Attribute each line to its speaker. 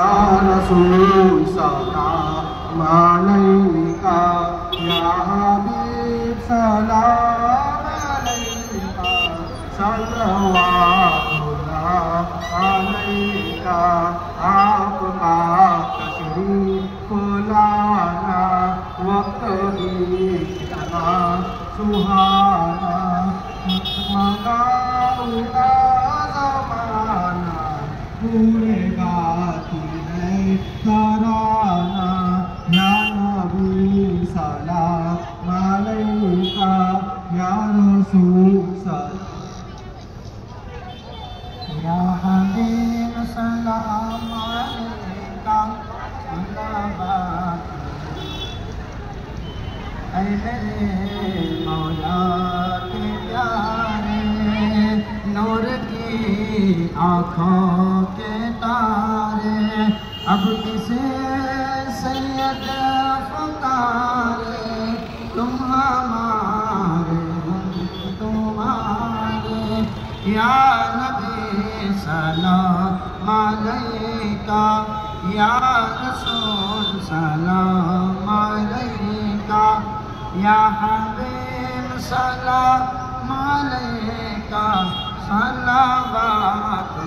Speaker 1: رسول سلام علیکہ یا حبیب سلام علیکہ صلوات اللہ علیکہ آپ کا تشریف لانا وقت بھی کتنا سہانا مقام کا زمانہ پورے گاتی ہے ترانہ یا نبی سلام علیکہ یا رسول سلام یا حبیب سلام علیکہ صلوات اے میرے مولا کے پیارے نور کی آنکھوں کے تارے اب کسے سید پکارے تم ہمارے ہم تمہارے یا نبی سلام علیکہ یا رسول سلام علیکہ یا حبیب سلام علیکہ صلوات